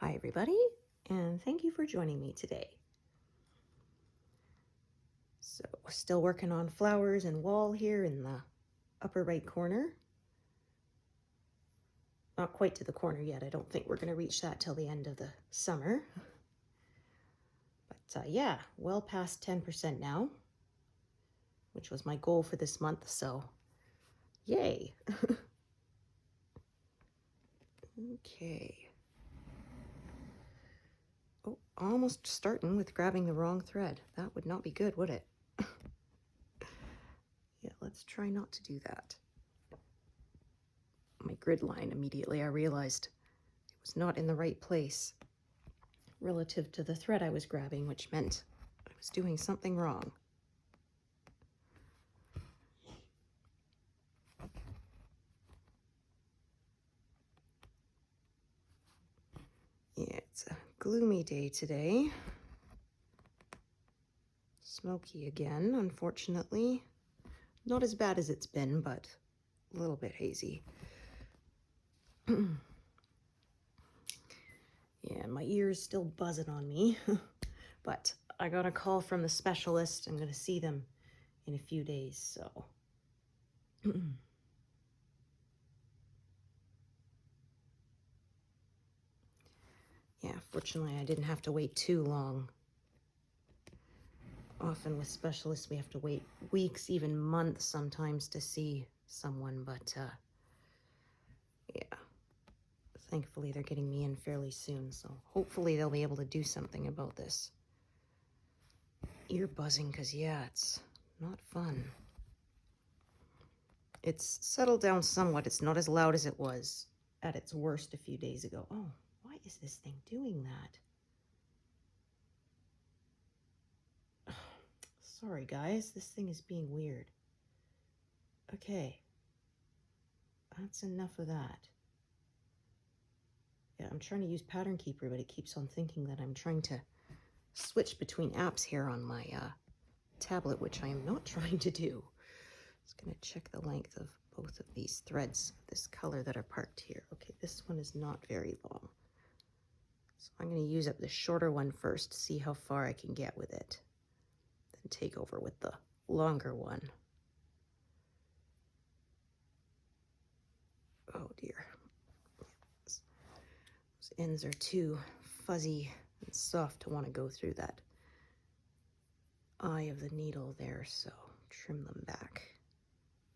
Hi everybody, and thank you for joining me today. So, still working on flowers and wall here in the upper right corner. Not quite to the corner yet. I don't think we're going to reach that till the end of the summer. But yeah, well past 10% now, which was my goal for this month, so yay. Okay. Oh, almost starting with grabbing the wrong thread. That would not be good, would it? Yeah, let's try not to do that. My grid line, immediately I realized it was not in the right place relative to the thread I was grabbing, which meant I was doing something wrong. Yeah, it's a gloomy day today. Smoky again, unfortunately. Not as bad as it's been, but a little bit hazy. Yeah, my ear's still buzzing on me. But I got a call from the specialist. I'm going to see them in a few days, so. Yeah, fortunately I didn't have to wait too long. Often with specialists we have to wait weeks, even months sometimes to see someone, but yeah. Thankfully they're getting me in fairly soon, so hopefully they'll be able to do something about this. Ear buzzing, because yeah, it's not fun. It's settled down somewhat. It's not as loud as it was at its worst a few days ago. Oh, why is this thing doing that? Sorry guys, this thing is being weird. Okay. That's enough of that. Yeah, I'm trying to use Pattern Keeper, but it keeps on thinking that I'm trying to switch between apps here on my tablet, which I am not trying to do. Just gonna check the length of both of these threads, this color that are parked here. Okay, this one is not very long. So I'm gonna use up the shorter one first, see how far I can get with it. Then take over with the longer one. Oh dear. Those ends are too fuzzy and soft to want to go through that eye of the needle there, so trim them back.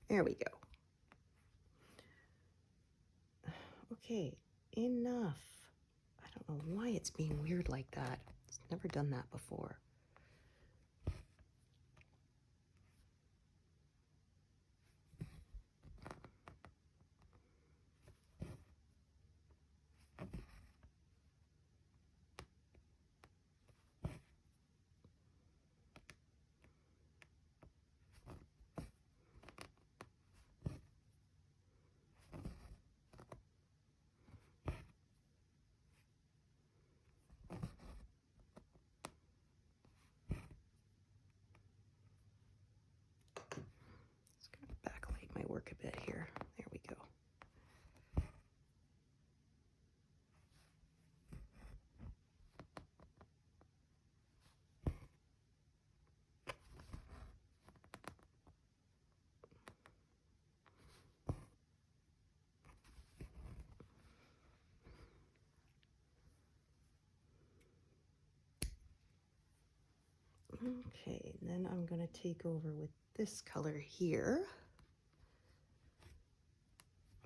There we go. Okay, enough. I don't know why it's being weird like that. It's never done that before. Just gonna backlight my work a bit here. There we go. Okay, and then I'm going to take over with this color here.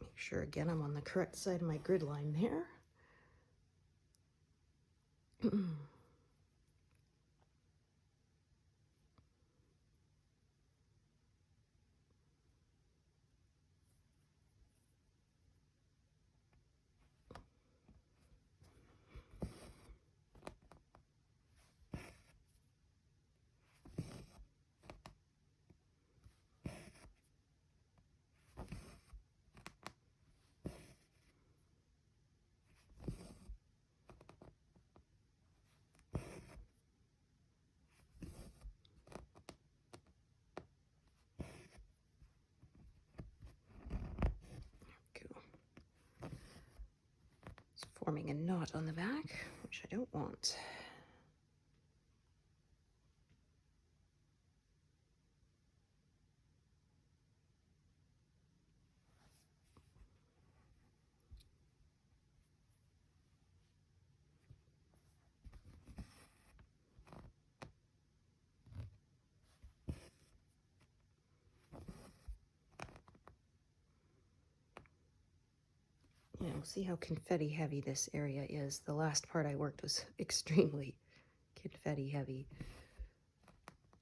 Make sure again I'm on the correct side of my grid line there. Cool. It's forming a knot on the back. which I don't want. Yeah, we'll see how confetti heavy this area is. The last part I worked was extremely confetti heavy.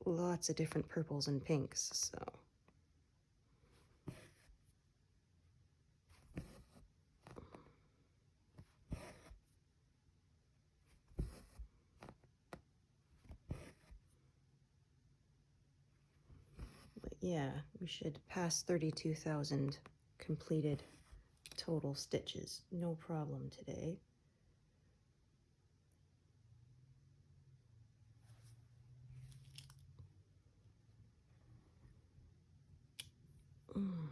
Lots of different purples and pinks, so. But yeah, we should pass 32,000 completed total stitches. No problem today. Mm.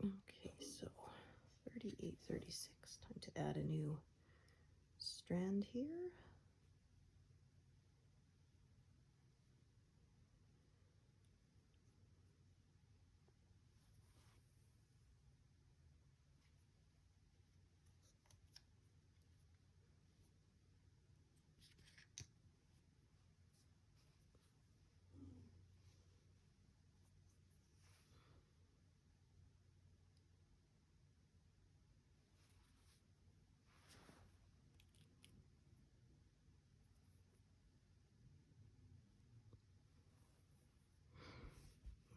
Okay, so 38, 36. Time to add a new strand here.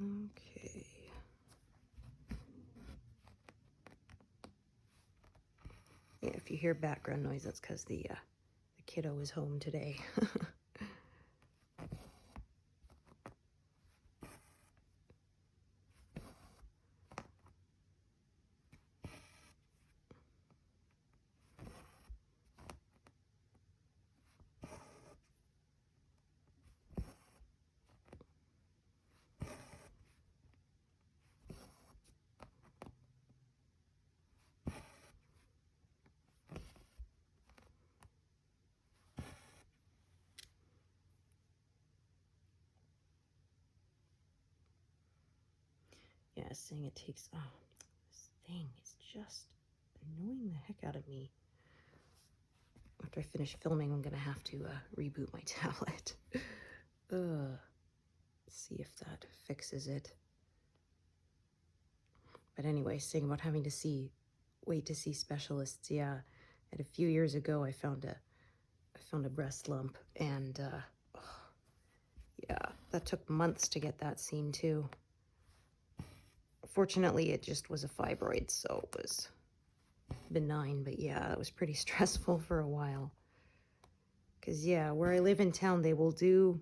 Okay. Yeah, if you hear background noise, that's because the kiddo is home today. Yeah, saying it takes. Oh, this thing is just annoying the heck out of me. After I finish filming, I'm gonna have to reboot my tablet. Let's see if that fixes it. But anyway, saying about having to wait to see specialists. Yeah, and a few years ago, I found a breast lump, and yeah, that took months to get that seen too. Fortunately, it just was a fibroid, so it was benign, but yeah, it was pretty stressful for a while. Because, yeah, where I live in town, they will do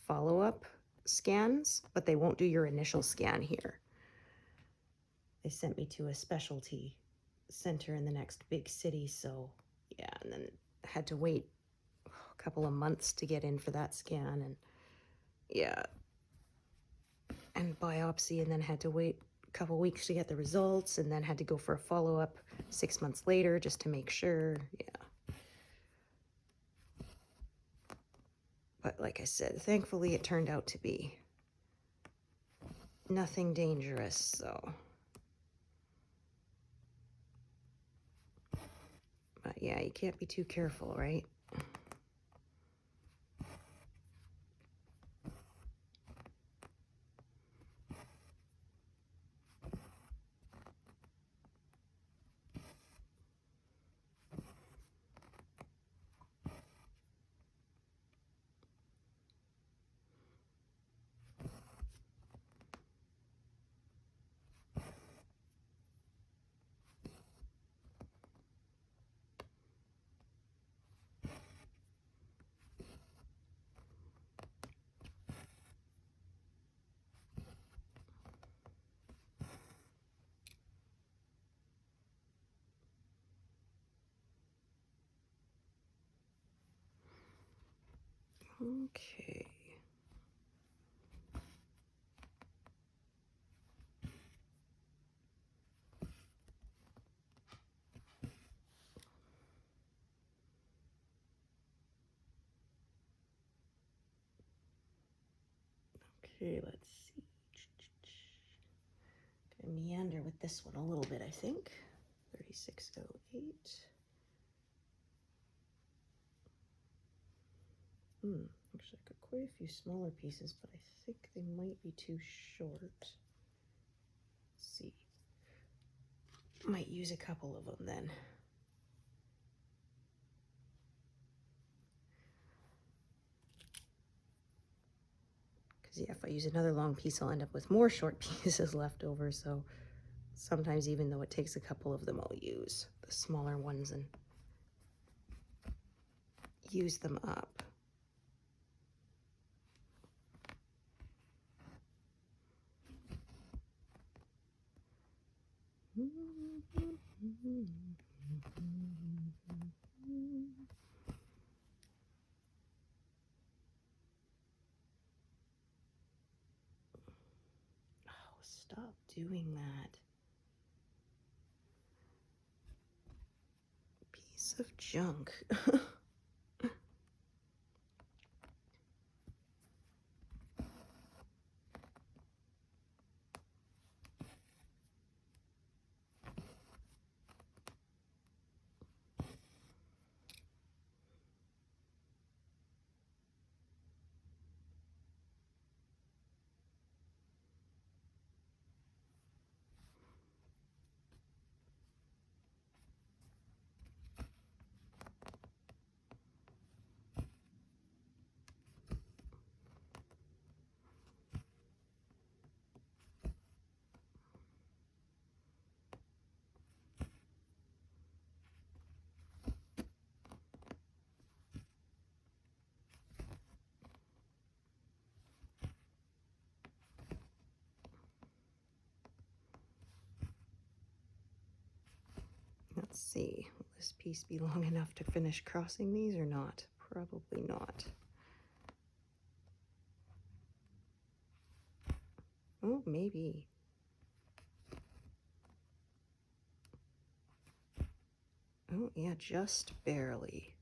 follow-up scans, but they won't do your initial scan here. They sent me to a specialty center in the next big city, so yeah, and then had to wait a couple of months to get in for that scan, and yeah, and biopsy, and then had to wait a couple weeks to get the results, and then had to go for a follow-up 6 months later just to make sure. Yeah. But like I said, thankfully it turned out to be nothing dangerous, so. But yeah, you can't be too careful, right? Okay. Okay, let's see. Gonna meander with this one a little bit, I think. 3608. Actually, I got quite a few smaller pieces, but I think they might be too short. Let's see. Might use a couple of them then. Because yeah, if I use another long piece, I'll end up with more short pieces left over. So sometimes, even though it takes a couple of them, I'll use the smaller ones and use them up. Oh, stop doing that. Piece of junk. Let's see, will this piece be long enough to finish crossing these or not? Probably not. Oh, maybe. Oh, yeah, just barely.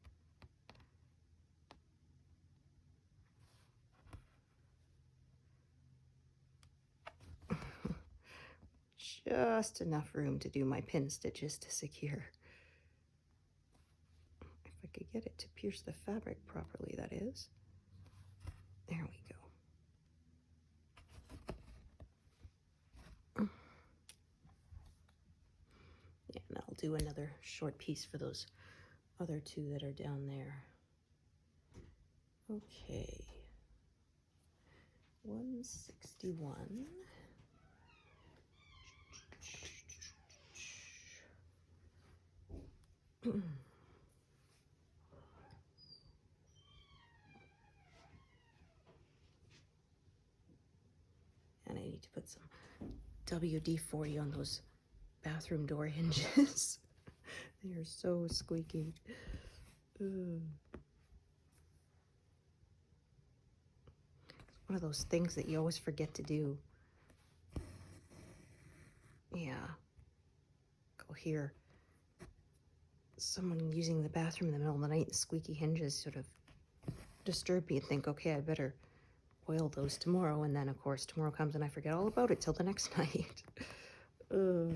Just enough room to do my pin stitches to secure. If I could get it to pierce the fabric properly, that is. There we go. Yeah, and I'll do another short piece for those other two that are down there. Okay. 161. And I need to put some WD-40 on those bathroom door hinges. They are so squeaky. Ugh. It's one of those things that you always forget to do. Yeah. Go hear someone using the bathroom in the middle of the night and squeaky hinges sort of disturb me and think, okay, I better oil those tomorrow. And then, of course, tomorrow comes and I forget all about it till the next night. Ugh.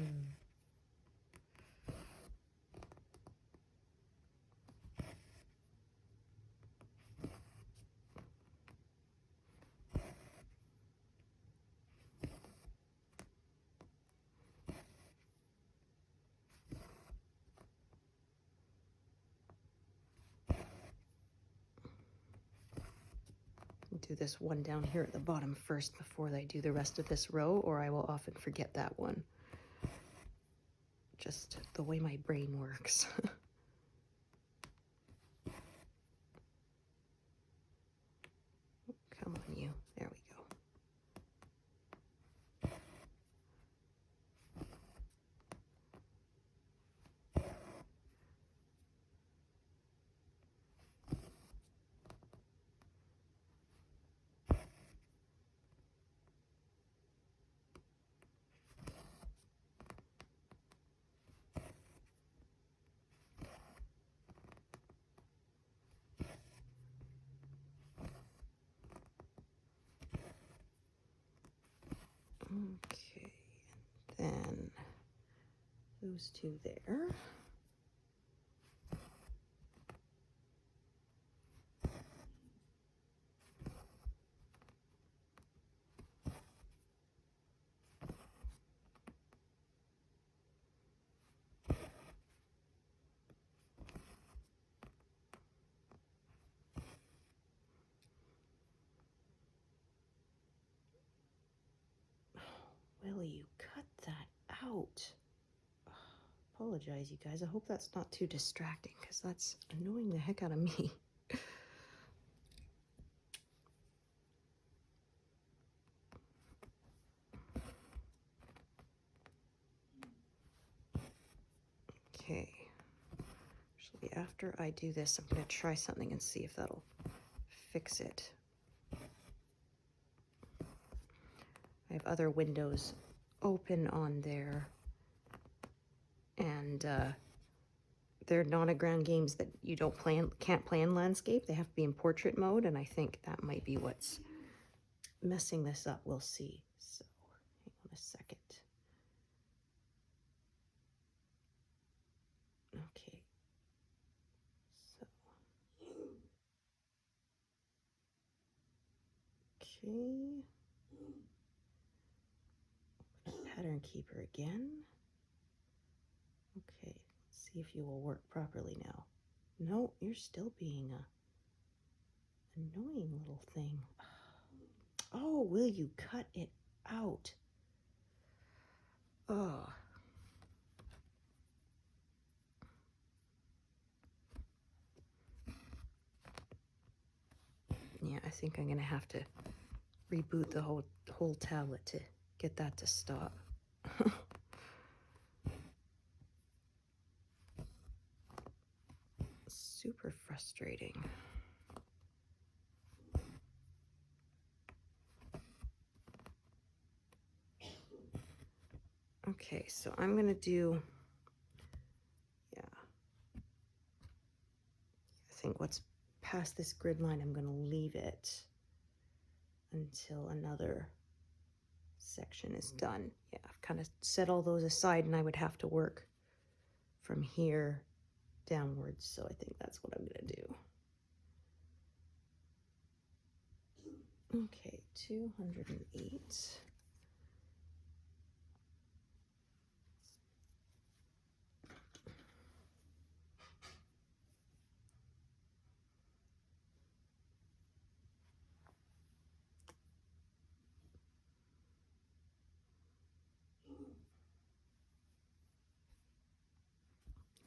Do this one down here at the bottom first before I do the rest of this row, or I will often forget that one. Just the way my brain works. Come on, you. There we go. those two there. Will you cut that out? Apologize, you guys. I hope that's not too distracting because that's annoying the heck out of me. Okay. Actually, after I do this, I'm going to try something and see if that'll fix it. I have other windows open on there, and they're Nonogram games that you can't play in landscape. They have to be in portrait mode, and I think that might be what's messing this up. We'll see. So, hang on a second. Okay. So, okay. Pattern Keeper again. Okay, let's see if you will work properly now. No, you're still being a annoying little thing. Oh, will you cut it out? Oh. Yeah, I think I'm gonna have to reboot the whole tablet to get that to stop. Super frustrating. Okay, so I'm gonna do, yeah, I think what's past this grid line, I'm gonna leave it until another section is done. Yeah, I've kind of set all those aside, and I would have to work from here downwards, so I think that's what I'm gonna do. Okay, 208.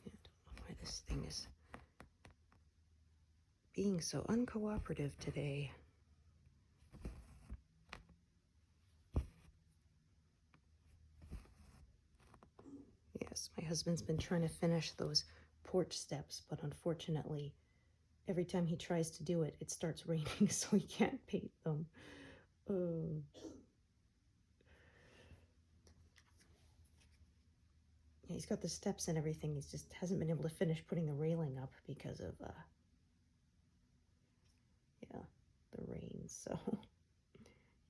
I don't know why this thing is being so uncooperative today. Yes, my husband's been trying to finish those porch steps, but unfortunately, every time he tries to do it, it starts raining, so he can't paint them. Yeah, he's got the steps and everything. He's just hasn't been able to finish putting the railing up because of, yeah, the rain. So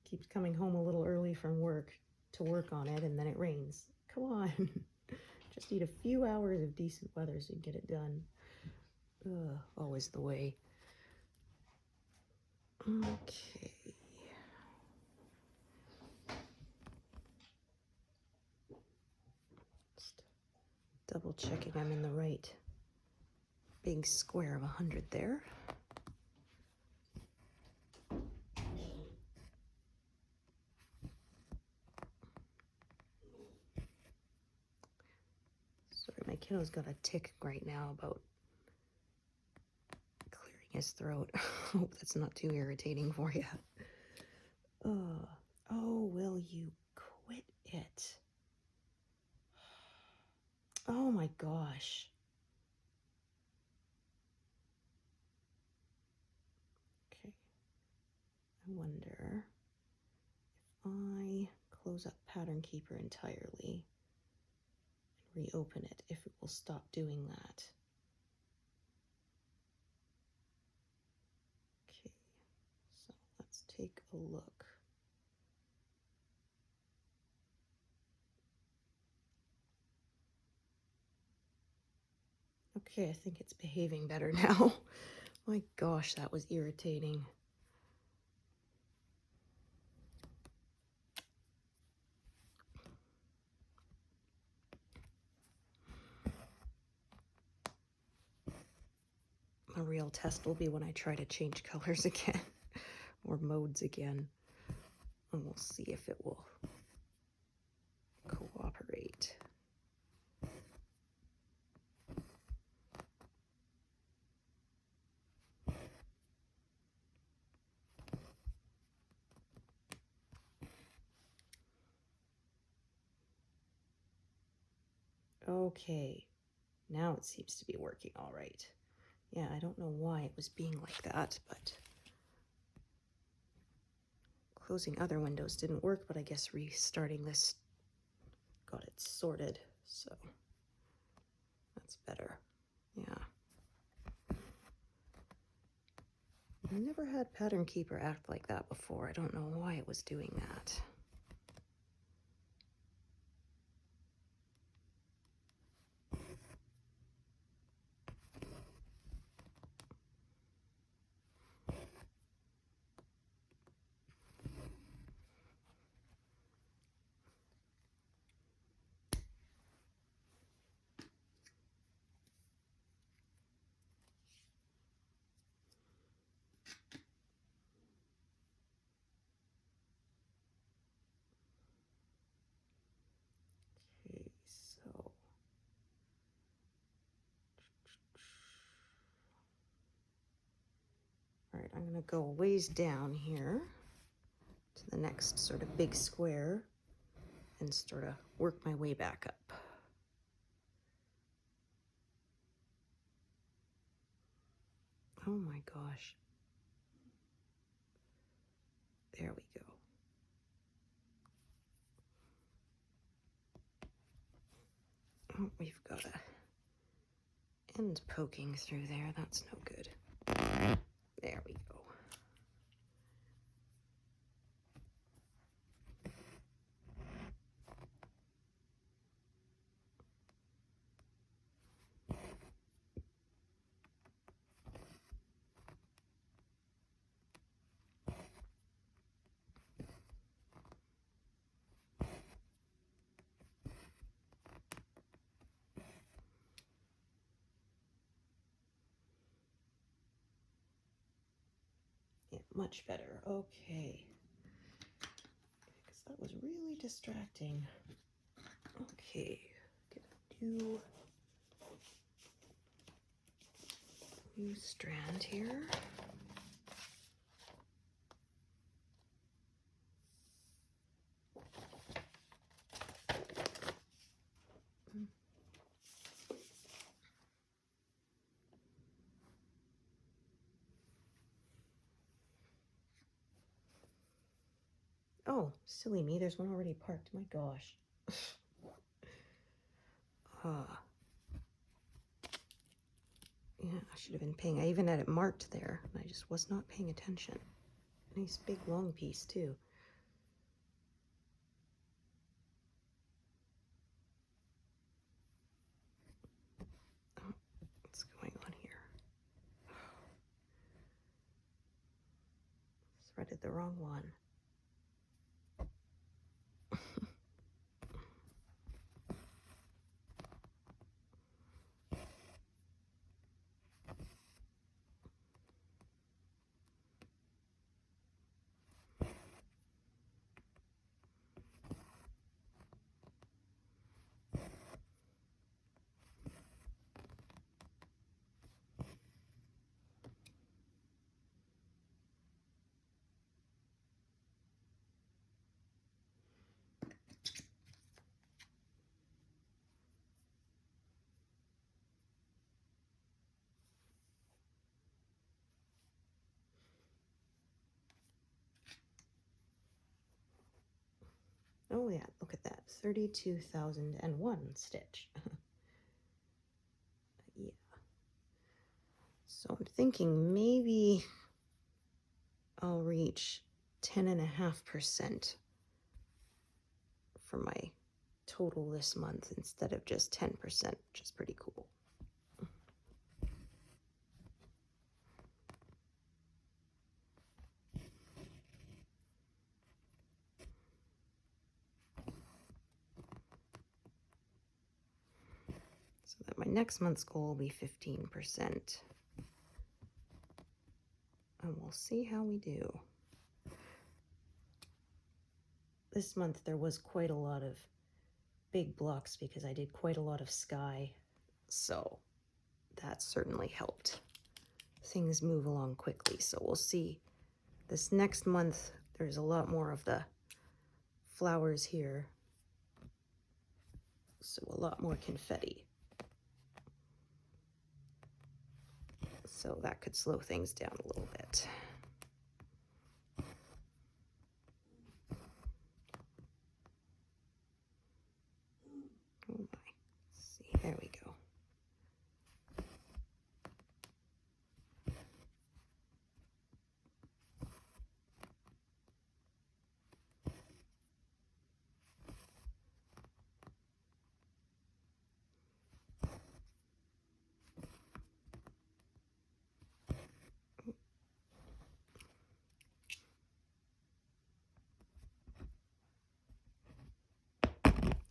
keeps coming home a little early from work to work on it, and then it rains. Come on. Just need a few hours of decent weather so you get it done. Ugh, always the way. Okay. Just double checking I'm in the right big square of 100 there. Sorry, my kiddo's got a tick right now about clearing his throat. Hope that's not too irritating for you. Oh, will you quit it? Oh my gosh. Okay. I wonder if I close up Pattern Keeper entirely and reopen it, if it will stop doing that. Okay, so let's take a look. Okay, I think it's behaving better now. My gosh, that was irritating. A real test will be when I try to change colors again or modes again. And we'll see if it will cooperate. Okay, now it seems to be working all right. Yeah, I don't know why it was being like that, but closing other windows didn't work, but I guess restarting this got it sorted, so that's better. Yeah. I never had Pattern Keeper act like that before. I don't know why it was doing that. Okay, so all right, I'm gonna go a ways down here to the next sort of big square and sort of work my way back up. Oh my gosh. There we go. Oh, we've got a end poking through there. That's no good. There we go. Yeah, much better. Okay. Because that was really distracting. Okay. Gonna do new strand here. Oh, silly me, there's one already parked. My gosh. Yeah, I should have been paying. I even had it marked there, and I just was not paying attention. Nice big long piece, too. Oh, what's going on here? Threaded the wrong one. Oh yeah, look at that. 32,001 stitch. Yeah. So I'm thinking maybe I'll reach 10.5% for my total this month instead of just 10%, which is pretty cool. that my next month's goal will be 15%. And we'll see how we do. This month there was quite a lot of big blocks because I did quite a lot of sky, so that certainly helped things move along quickly. So we'll see. This next month there's a lot more of the flowers here, so a lot more confetti. So that could slow things down a little bit. Oh my. Let's see, there we go.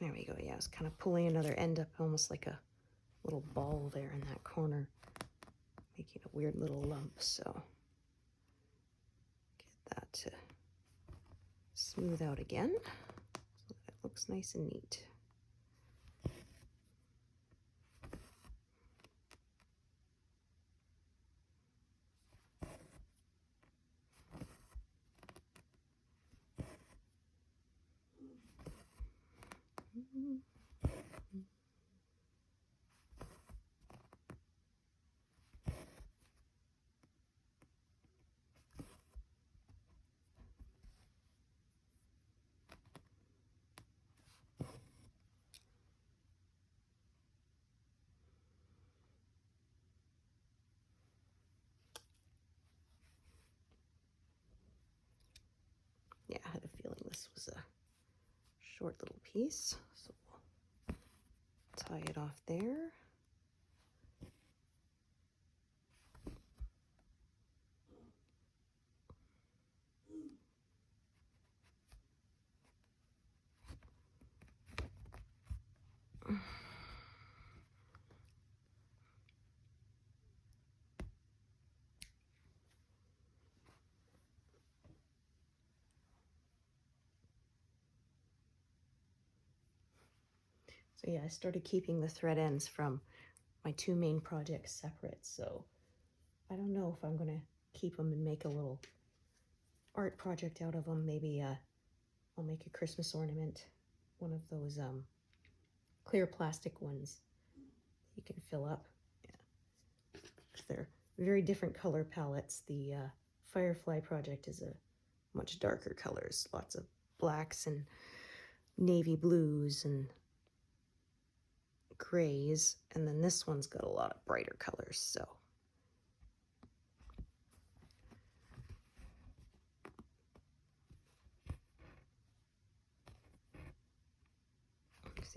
There we go. Yeah, I was kind of pulling another end up, almost like a little ball there in that corner, making a weird little lump. So get that to smooth out again so that it looks nice and neat. Yeah, I had a feeling this was a short little piece, so we'll tie it off there. So yeah, I started keeping the thread ends from my two main projects separate, so I don't know if I'm gonna keep them and make a little art project out of them. Maybe I'll make a Christmas ornament, one of those clear plastic ones you can fill up. Yeah. They're very different color palettes. The Firefly project is a much darker colors, lots of blacks and navy blues and grays, and then this one's got a lot of brighter colors. So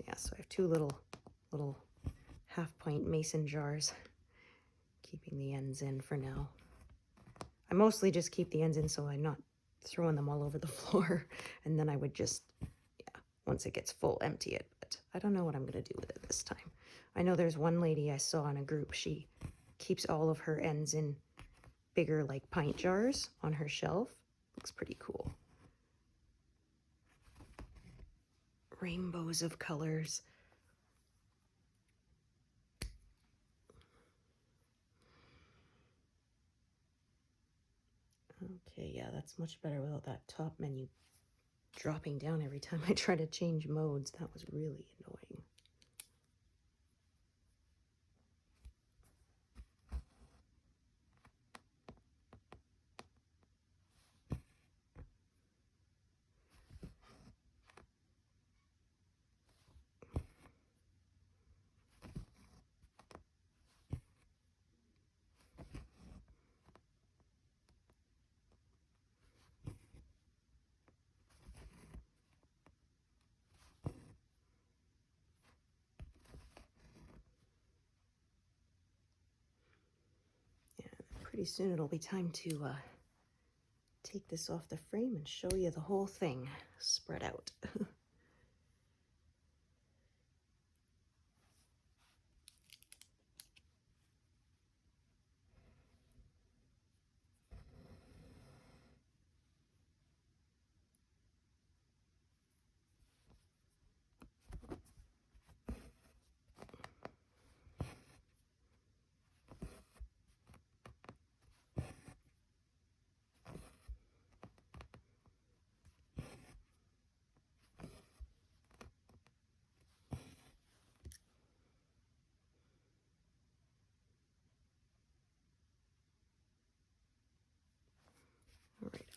yeah, so I have two little half-pint mason jars, keeping the ends in for now. I mostly just keep the ends in so I'm not throwing them all over the floor, and then I would just, yeah, once it gets full, empty it. But I don't know what I'm gonna do with it this time. I know there's one lady I saw in a group, she keeps all of her ends in bigger like pint jars on her shelf. Looks pretty cool. Rainbows of colors. Okay, yeah, that's much better without that top menu dropping down every time I try to change modes. That was really annoying. Pretty soon it'll be time to take this off the frame and show you the whole thing spread out.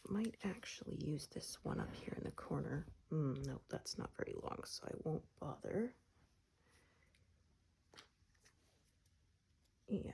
might actually use this one up here in the corner. No, that's not very long, so I won't bother. Yeah.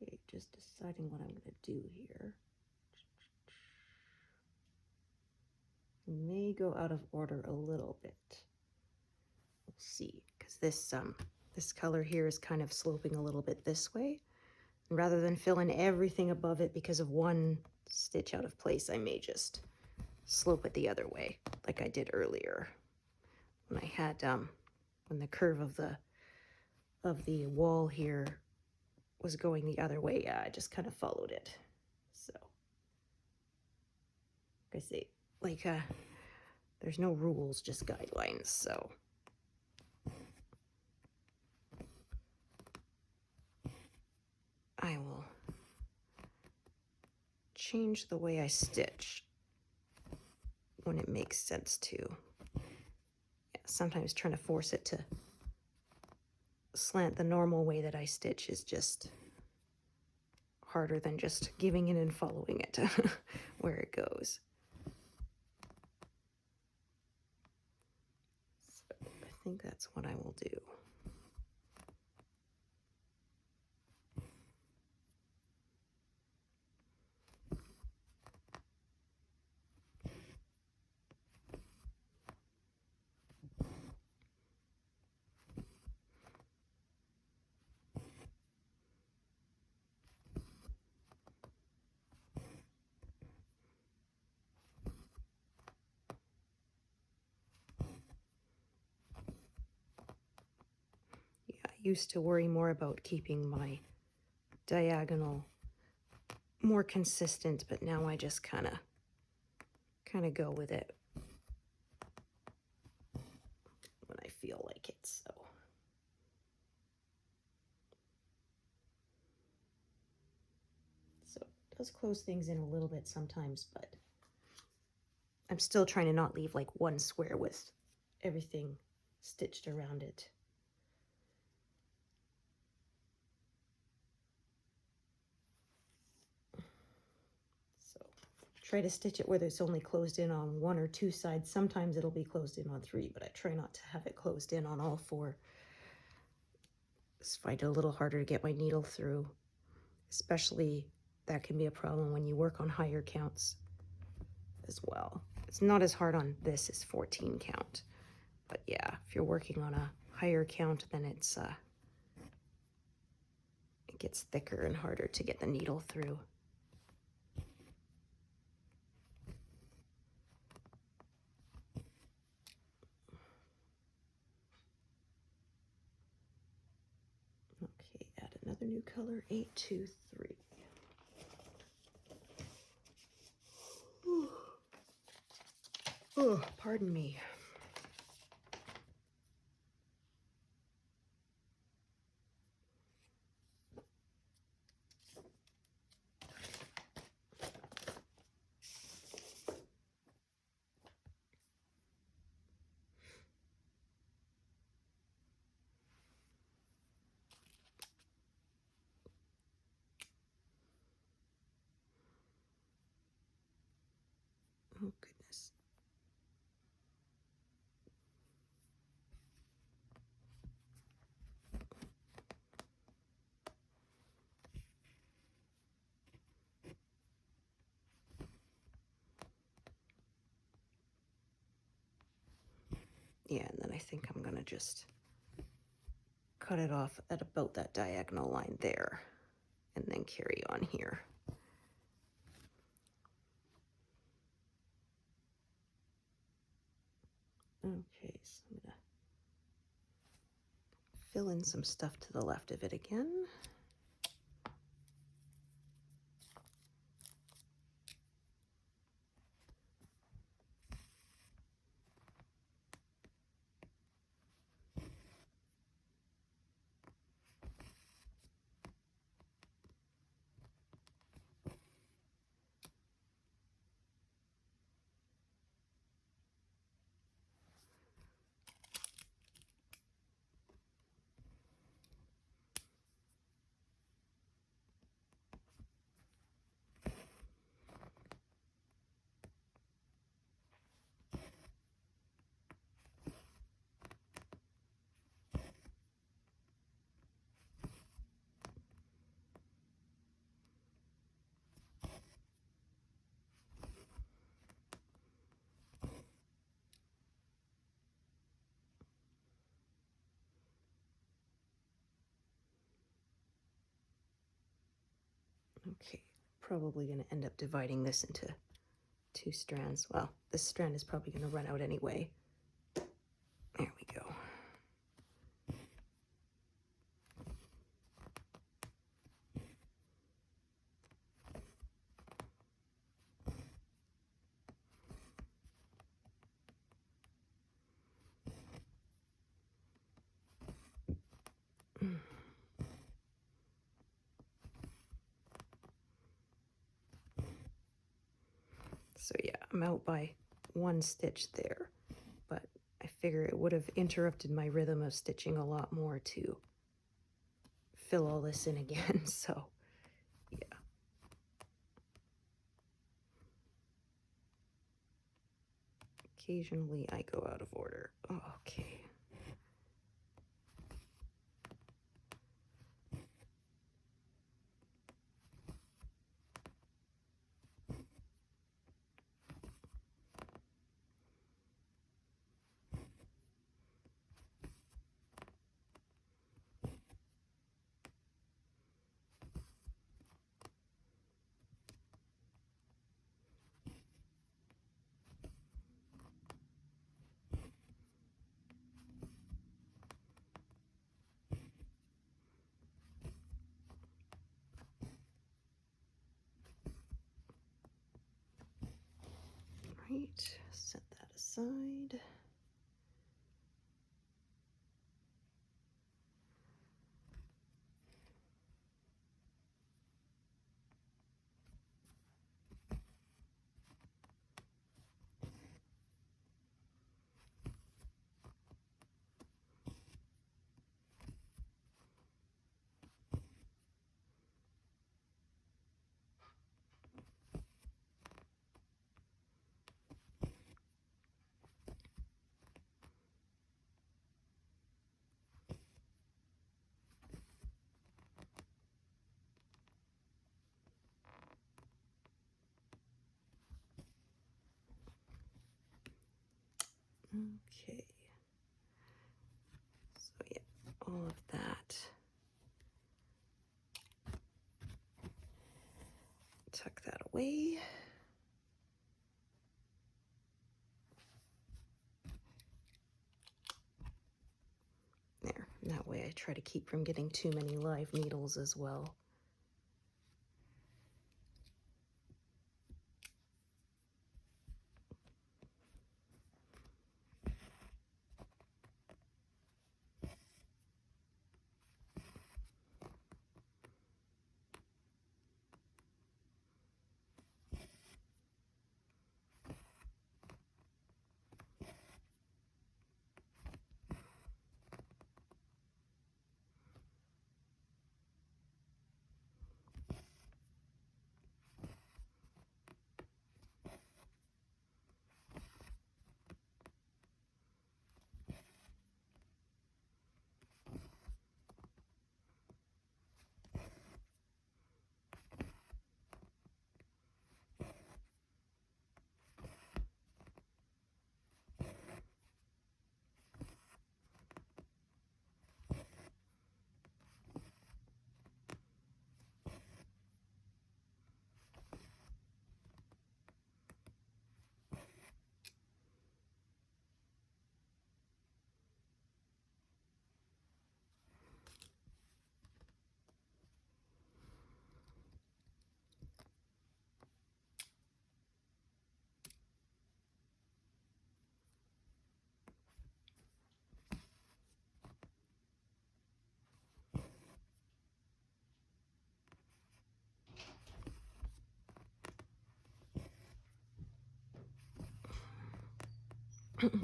Okay, just deciding what I'm going to do here. I may go out of order a little bit. We'll see, because this color here is kind of sloping a little bit this way. And rather than fill in everything above it because of one stitch out of place, I may just slope it the other way, like I did earlier when I had when the curve of the wall here was going the other way. Yeah, I just kind of followed it. So, like I say, like there's no rules, just guidelines. So I will change the way I stitch when it makes sense to. Yeah, sometimes trying to force it to slant the normal way that I stitch is just harder than just giving in and following it where it goes. So I think that's what I will do. I used to worry more about keeping my diagonal more consistent, but now I just kind of go with it when I feel like it. So it does close things in a little bit sometimes, but I'm still trying to not leave like one square with everything stitched around it. Try to stitch it where it's only closed in on one or two sides. Sometimes it'll be closed in on three, but I try not to have it closed in on all four. Just find it a little harder to get my needle through, especially that can be a problem when you work on higher counts as well. It's not as hard on this as 14 count, but yeah, if you're working on a higher count, then it gets thicker and harder to get the needle through. Okay, add another new color, 823. Oh, pardon me. Yeah, and then I think I'm gonna just cut it off at about that diagonal line there, and then carry on here. Okay, so I'm gonna fill in some stuff to the left of it again. Okay, probably going to end up dividing this into 2 strands. Well, this strand is probably going to run out anyway. There we go. So yeah, I'm out by 1 stitch there, but I figure it would have interrupted my rhythm of stitching a lot more to fill all this in again, so yeah. Occasionally I go out of order. Oh, okay. Right, set that aside. Okay. So yeah, all of that. Tuck that away. There, that way I try to keep from getting too many live needles as well. Actually,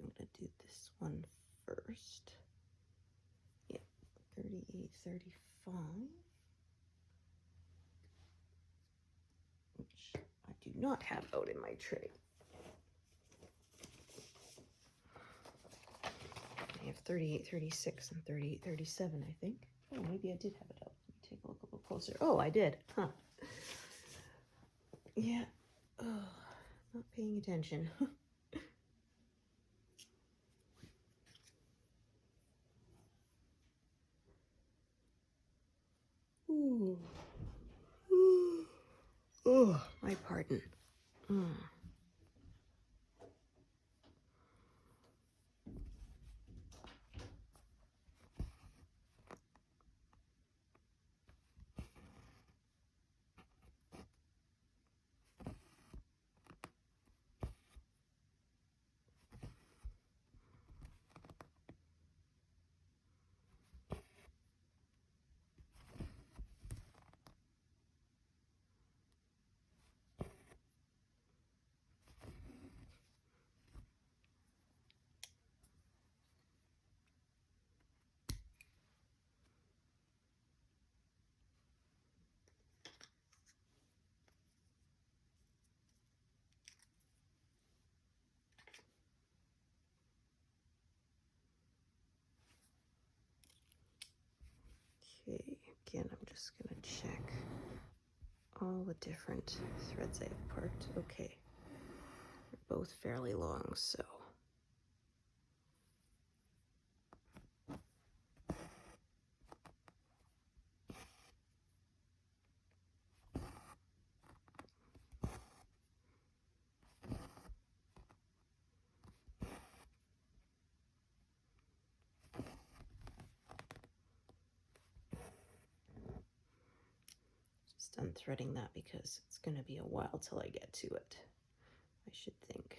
I'm going to do this one first. Yeah, 38, 35, which I do not have out in my tray. I have 38, 36, and 38, 37, I think. Oh, maybe I did have it out. Let me take a look a little closer. Oh, I did. Huh. Yeah. Oh, not paying attention. Ooh. Ooh. Oh, my pardon. Mm. Okay, again, I'm just going to check all the different threads I have parked. Okay, they're both fairly long, so. Just unthreading that because it's going to be a while till I get to it, I should think.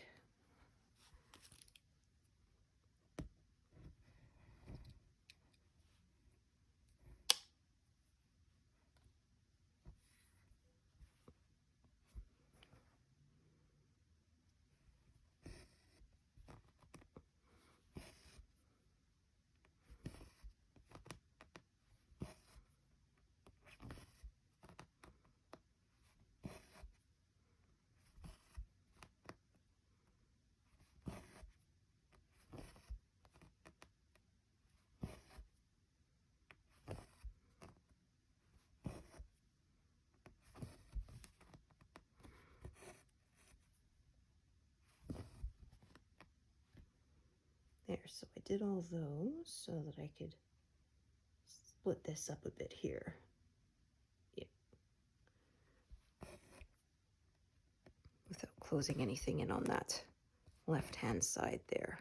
There, so I did all those so that I could split this up a bit here. Yeah. Without closing anything in on that left-hand side there.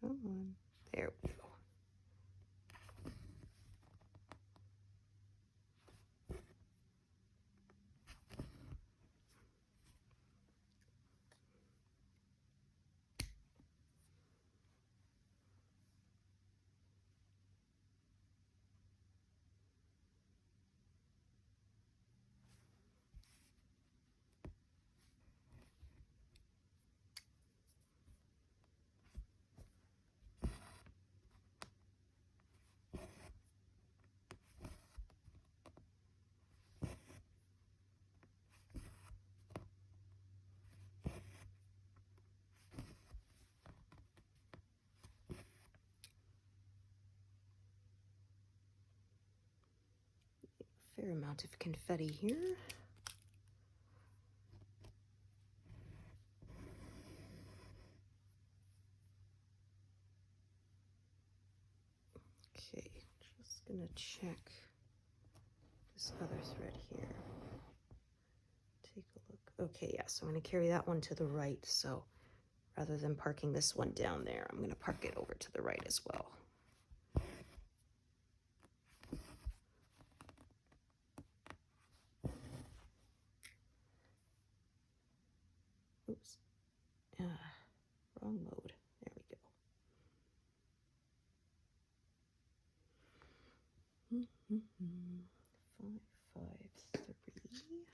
Come on. There we go. Fair amount of confetti here. Okay, just gonna check this other thread here. Take a look. Okay, yeah, so I'm gonna carry that one to the right. So rather than parking this one down there, I'm gonna park it over to the right as well. Oops. Wrong mode. There we go. 5, 5, 3.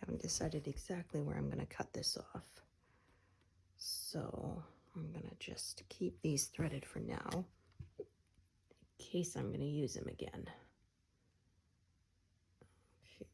Haven't decided exactly where I'm going to cut this off. So I'm going to just keep these threaded for now in case I'm going to use them again. Okay.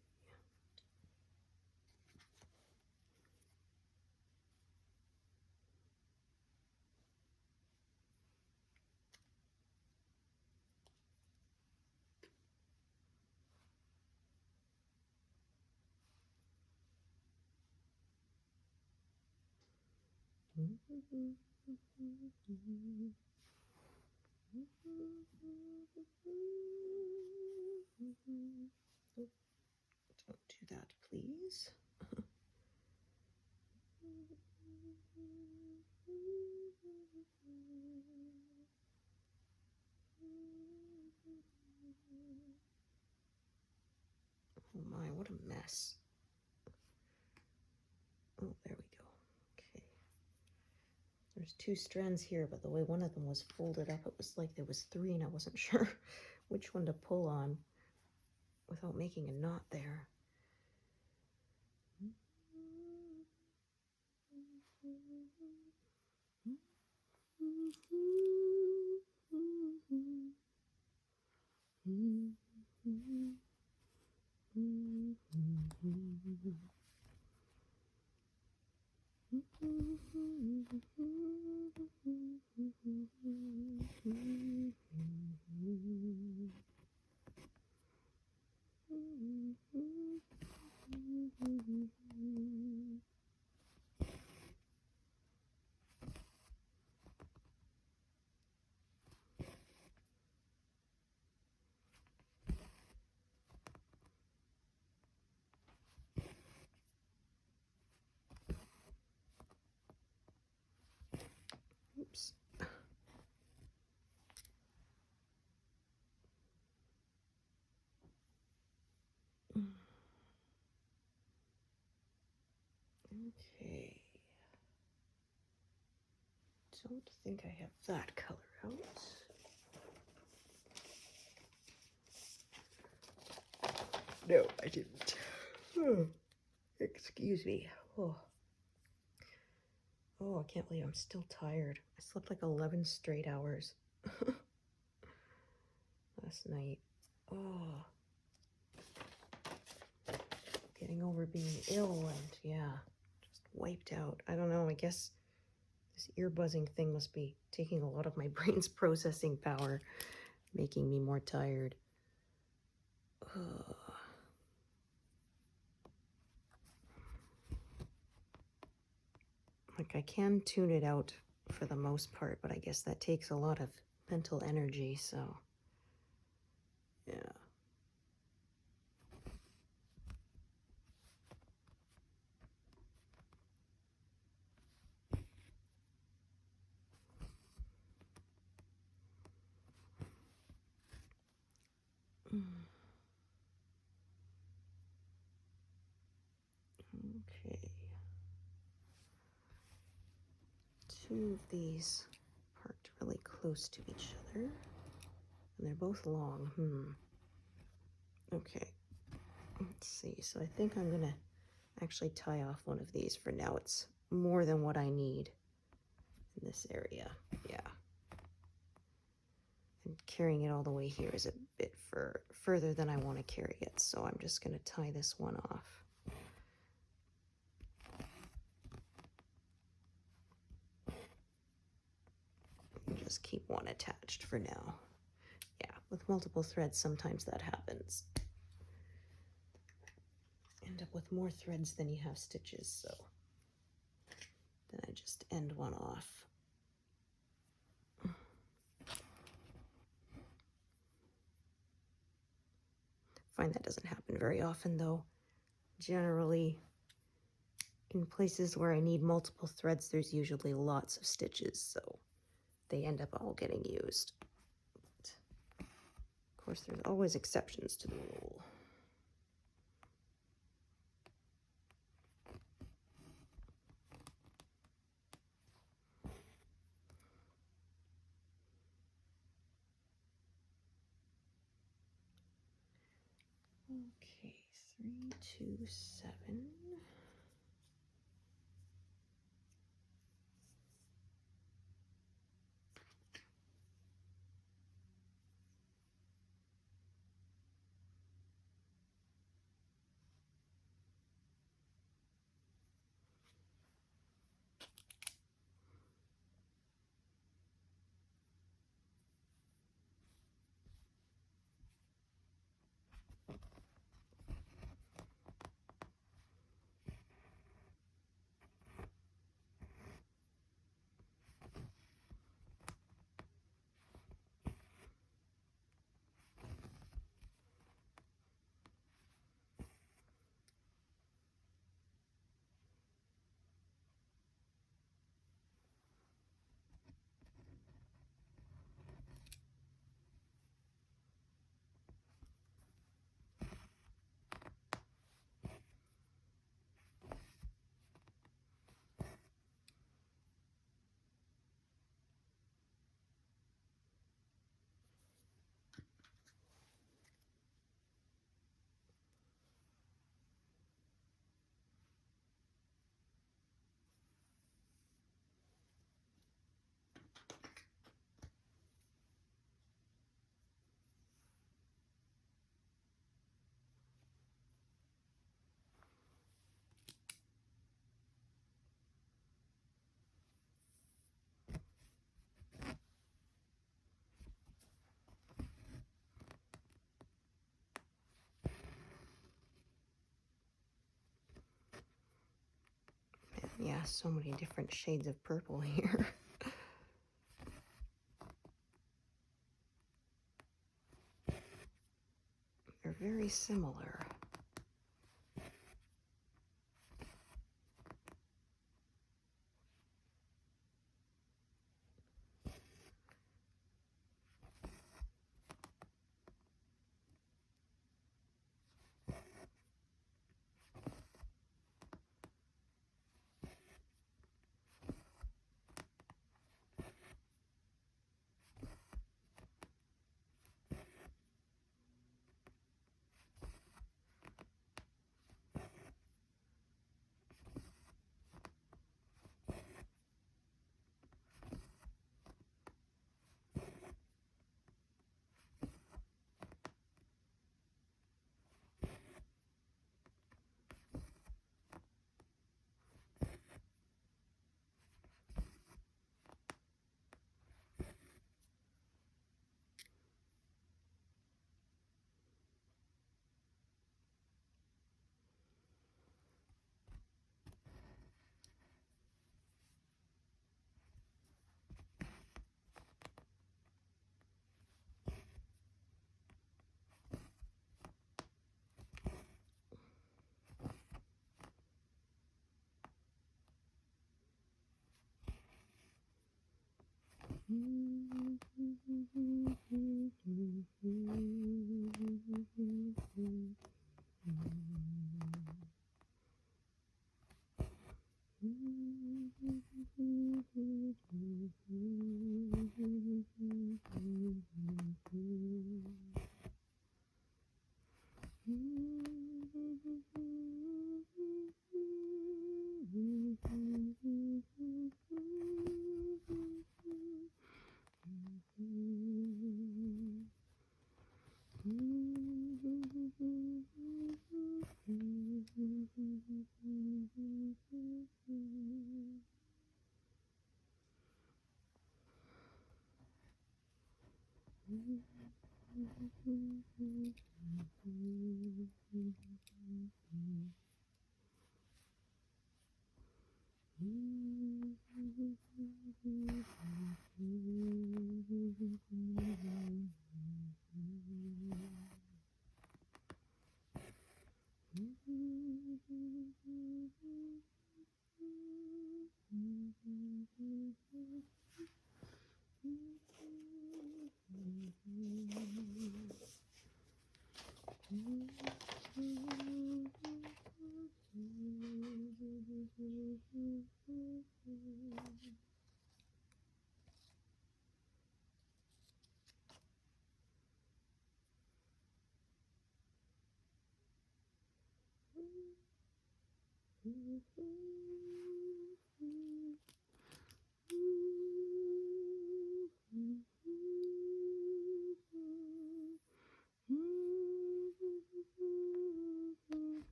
Don't do that, please. Oh my, what a mess. Oh, there we go. Okay. There's two strands here, but the way one of them was folded up, it was like there was three, and I wasn't sure which one to pull on without making a knot there. Oops. Okay. Don't think I have that color out. No, I didn't. Oh, excuse me. Oh. Oh, I can't believe I'm still tired. I slept like 11 straight hours last night. Oh. Getting over being ill and yeah, just wiped out. I don't know, I guess this ear buzzing thing must be taking a lot of my brain's processing power, making me more tired. Like, I can tune it out for the most part, but I guess that takes a lot of mental energy, so yeah. Okay. Two of these parked really close to each other, and they're both long. Okay. Let's see. So I think I'm gonna actually tie off one of these for now. It's more than what I need in this area. Yeah. And carrying it all the way here is a bit further than I want to carry it, so I'm just gonna tie this one off. Just keep one attached for now. Yeah, with multiple threads, sometimes that happens. End up with more threads than you have stitches, so then I just end one off. Find that doesn't happen very often though. Generally, in places where I need multiple threads, there's usually lots of stitches, so they end up all getting used. But of course, there's always exceptions to the rule. Okay, 3, 2, 7. Yeah, so many different shades of purple here. They're very similar.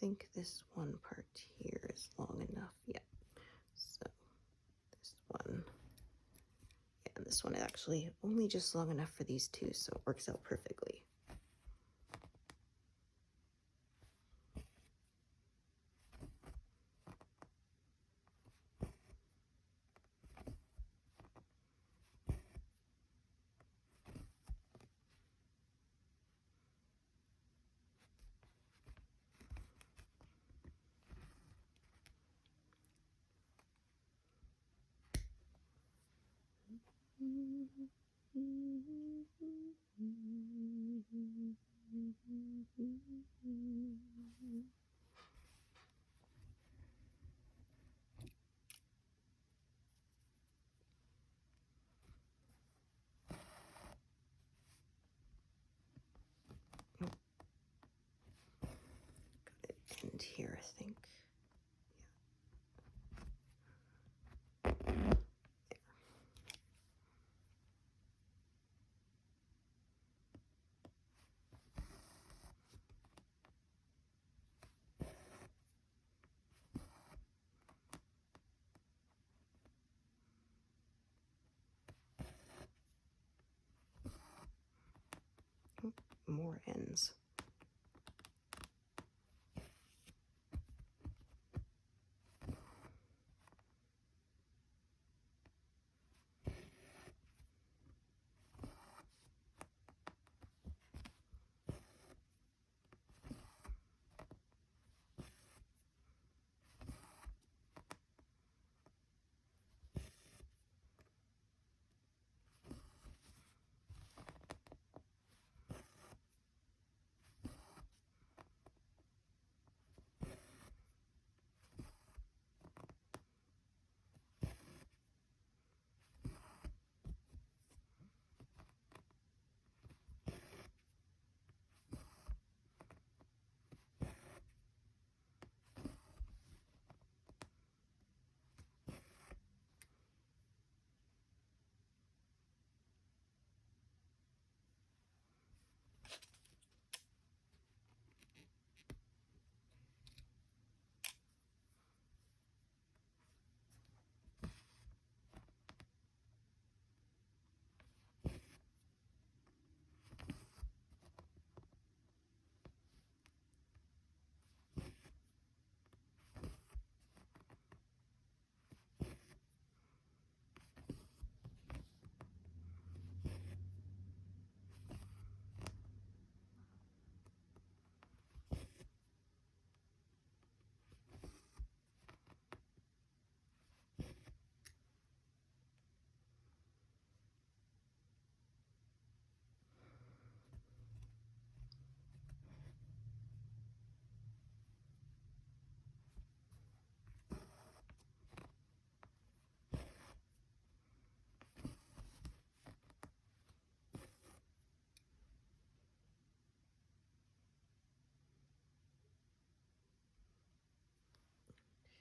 think this one part here is long enough. Yeah. So this one, yeah, and this one is actually only just long enough for these two, so it works out perfectly. Got it end here, I think. More ends.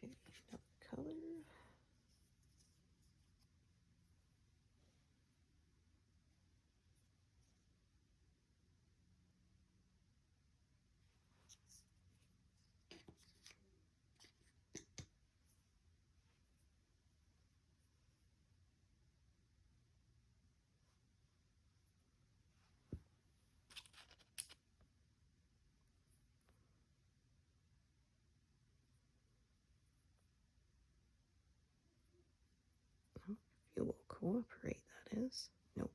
Okay, now the color. If you will cooperate, that is. Nope.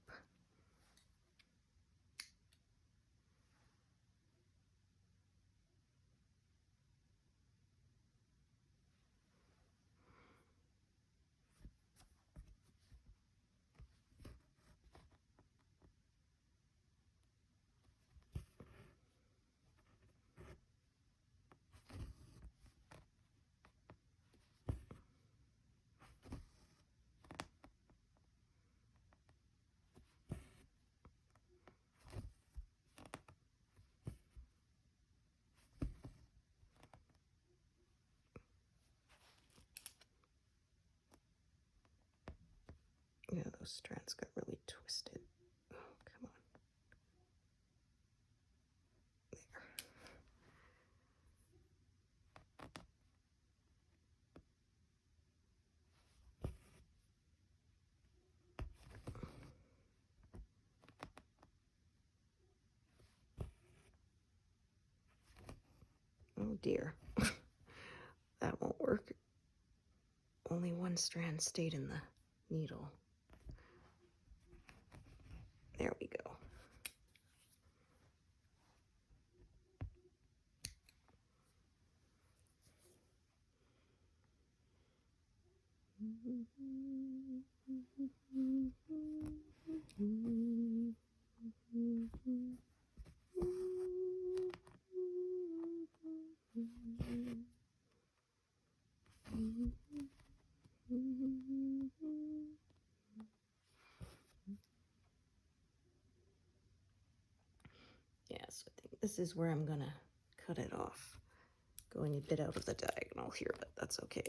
Yeah, those strands got really twisted. Oh, come on. There. dear. That won't work. Only one strand stayed in the needle. There we go. Yeah, so I think this is where I'm gonna cut it off. Going a bit out of the diagonal here, but that's okay.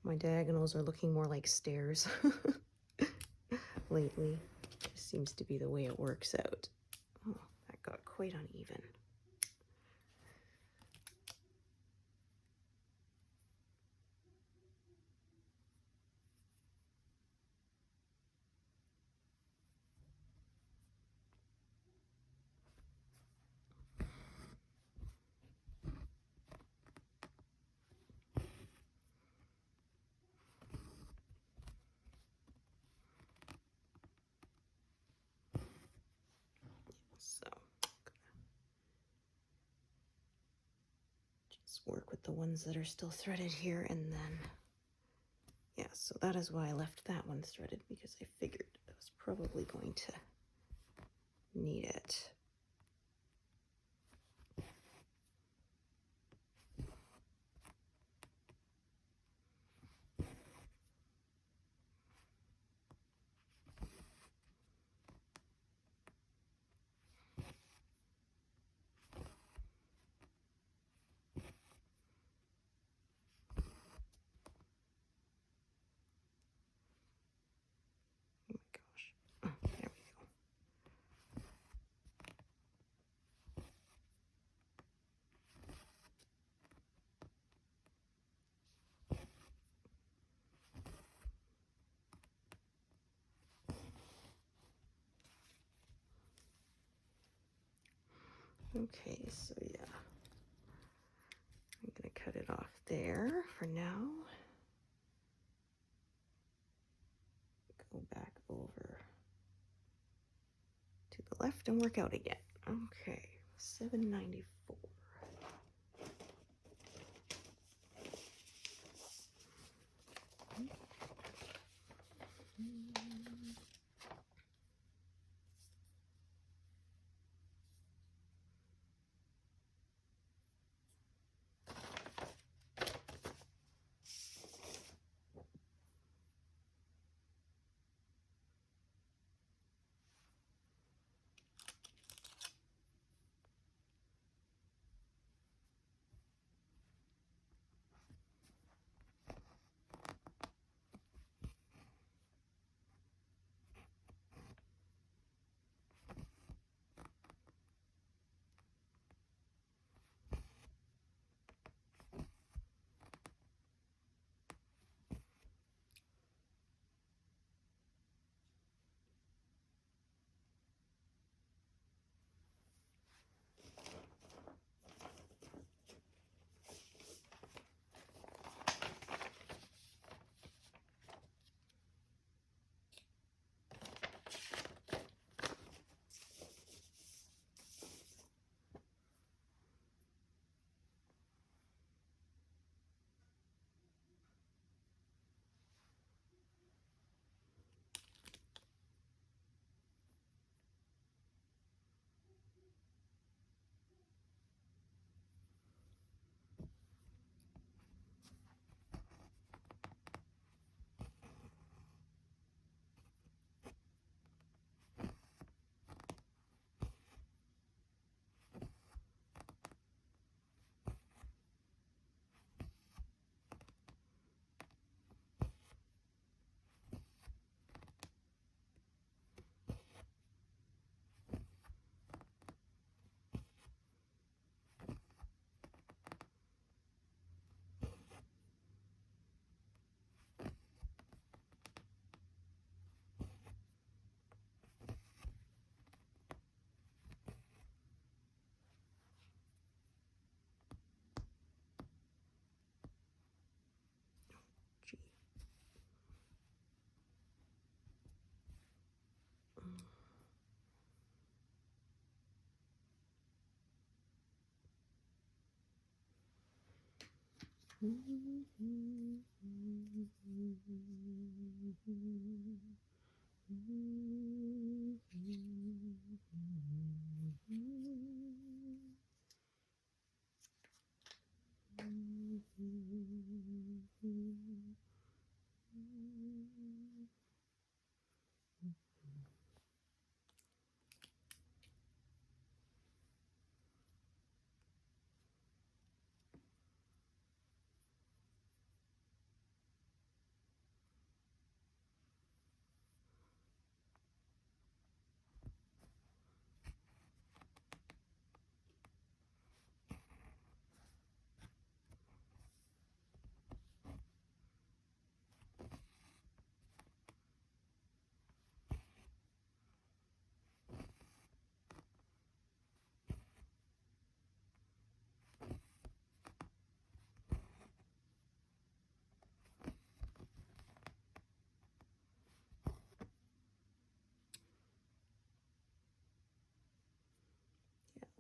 My diagonals are looking more like stairs lately. Just seems to be the way it works out. Oh, that got quite uneven. So just work with the ones that are still threaded here, and then yeah, so that is why I left that one threaded, because I figured I was probably going to need it. Oh my gosh. Oh, there we go. Okay, so yeah, I'm gonna cut it off there for now. Go back over to the left and work out again. Okay, 794.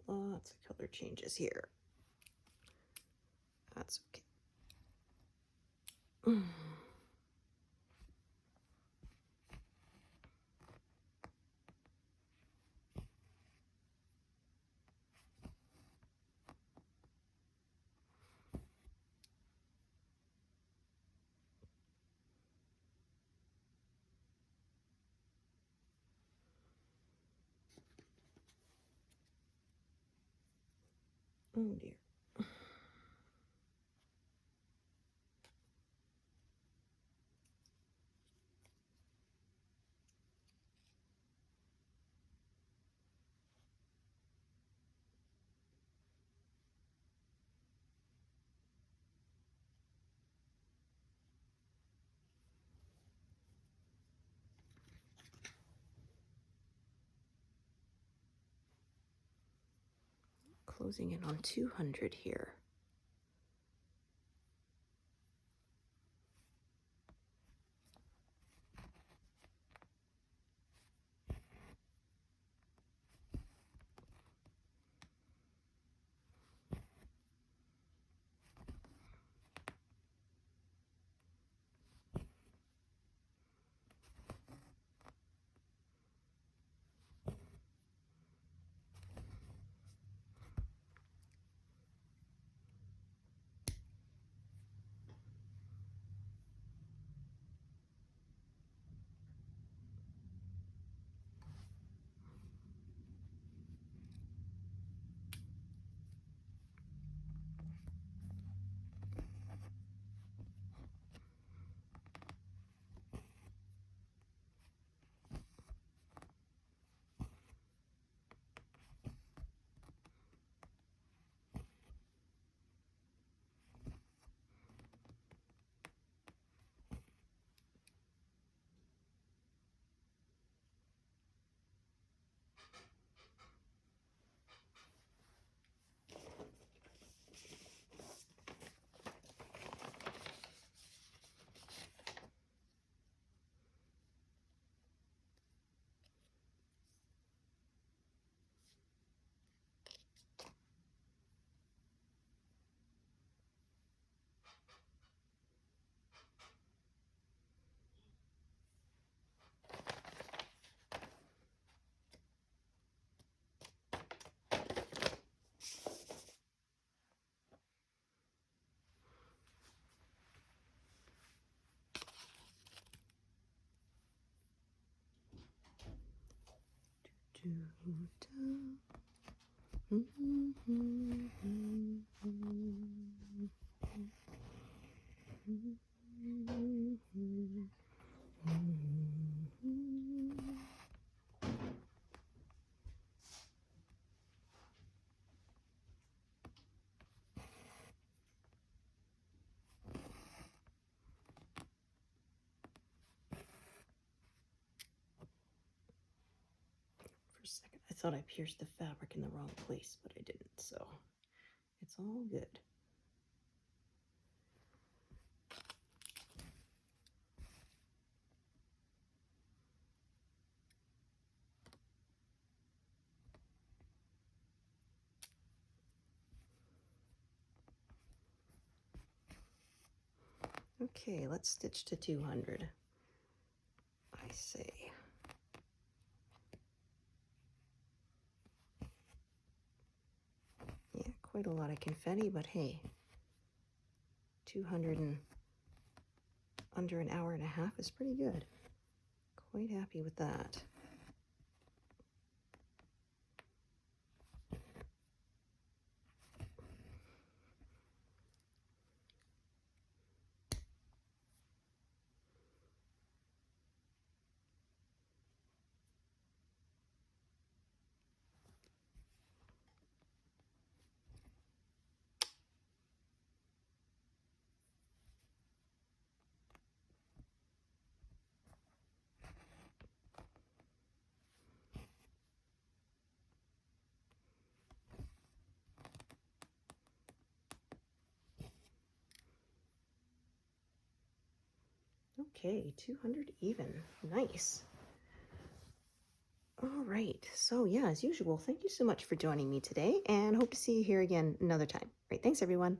Lots of color changes here. That's okay. Oh dear. Closing in on 200 here. For a second, I thought I pierced the fabric in the wrong place, but I didn't, so it's all good. Okay, let's stitch to 200. I say. Yeah, quite a lot of confetti, but hey, 200 in under an hour and a half is pretty good. Quite happy with that. Okay, 200 even. Nice. All right. So, yeah, as usual, thank you so much for joining me today, and hope to see you here again another time. Great. Thanks, everyone.